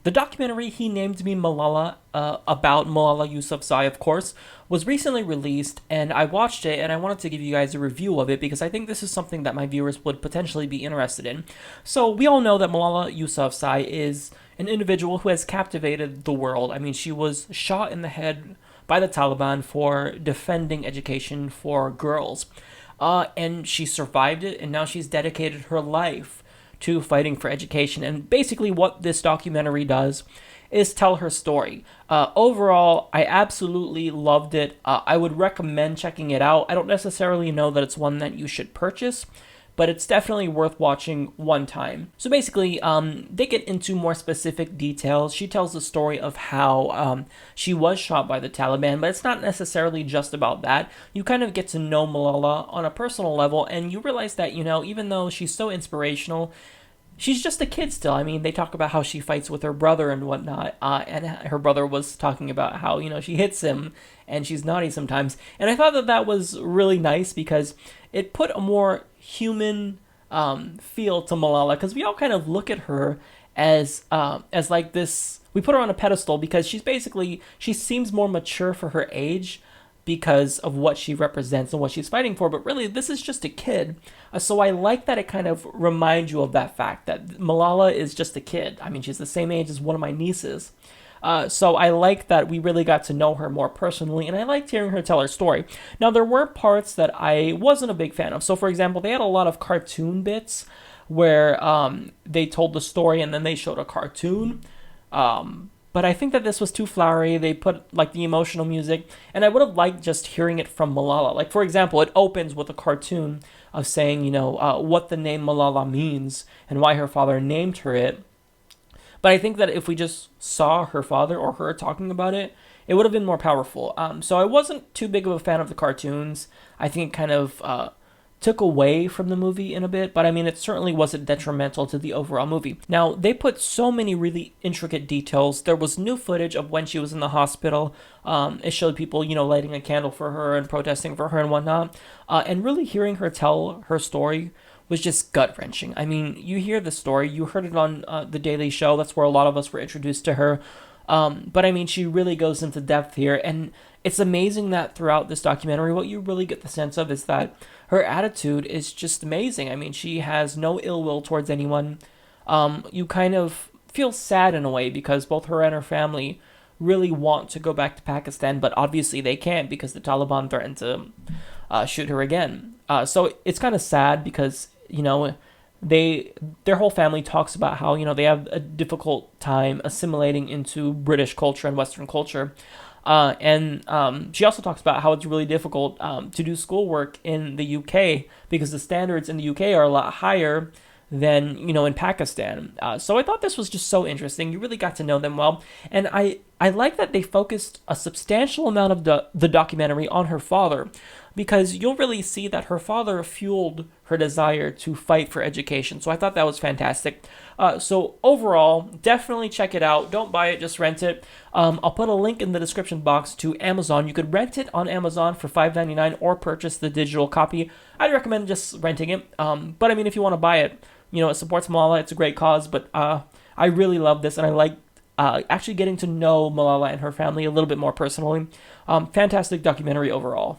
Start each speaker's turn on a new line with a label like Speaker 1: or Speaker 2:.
Speaker 1: The documentary He Named Me Malala, about Malala Yousafzai, of course, was recently released, and I watched it, and I wanted to give you guys a review of it because I think this is something that my viewers would potentially be interested in. So, we all know that Malala Yousafzai is an individual who has captivated the world. I mean, she was shot in the head by the Taliban for defending education for girls. And she survived it, and now she's dedicated her life to fighting for education. And basically, what this documentary does is tell her story. Overall, I absolutely loved it. I would recommend checking it out. I don't necessarily know that it's one that you should purchase, but it's definitely worth watching one time. So basically, they get into more specific details. She tells the story of how she was shot by the Taliban, but it's not necessarily just about that. You kind of get to know Malala on a personal level, and you realize that, even though she's so inspirational, she's just a kid still. I mean, they talk about how she fights with her brother and whatnot, and her brother was talking about how, she hits him and she's naughty sometimes. And I thought that that was really nice because it put a more human feel to Malala, because we all kind of look at her as like this. We put her on a pedestal because she seems more mature for her age because of what she represents and what she's fighting for, but really this is just a kid. So I like that it kind of reminds you of that fact that Malala is just a kid. I mean, she's the same age as one of my nieces. So I like that we really got to know her more personally, and I liked hearing her tell her story. Now, there were parts that I wasn't a big fan of. So, for example, they had a lot of cartoon bits where they told the story and then they showed a cartoon. But I think that this was too flowery. They put like the emotional music, and I would have liked just hearing it from Malala. Like, for example, it opens with a cartoon of saying, what the name Malala means and why her father named her it. But I think that if we just saw her father or her talking about it, it would have been more powerful. So I wasn't too big of a fan of the cartoons. I think it kind of took away from the movie in a bit, but I mean, it certainly wasn't detrimental to the overall movie. Now, they put so many really intricate details. There was new footage of when she was in the hospital. It showed people, lighting a candle for her and protesting for her and whatnot. And really hearing her tell her story was just gut-wrenching. I mean, you hear the story, you heard it on The Daily Show, that's where a lot of us were introduced to her, but I mean, she really goes into depth here, and it's amazing that throughout this documentary, what you really get the sense of is that her attitude is just amazing. I mean, she has no ill will towards anyone. You kind of feel sad in a way, because both her and her family really want to go back to Pakistan, but obviously they can't because the Taliban threatened to shoot her again. So it's kind of sad because their whole family talks about how they have a difficult time assimilating into British culture and Western culture, and she also talks about how it's really difficult to do schoolwork in the UK because the standards in the UK are a lot higher than in Pakistan. So I thought this was just so interesting. You really got to know them well, and I like that they focused a substantial amount of the documentary on her father, because you'll really see that her father fueled her desire to fight for education. So I thought that was fantastic. So overall, definitely check it out. Don't buy it, just rent it. I'll put a link in the description box to Amazon. You could rent it on Amazon for $5.99 or purchase the digital copy. I'd recommend just renting it. But I mean, if you want to buy it, it supports Malala. It's a great cause. But I really love this, and I like actually getting to know Malala and her family a little bit more personally. Fantastic documentary overall.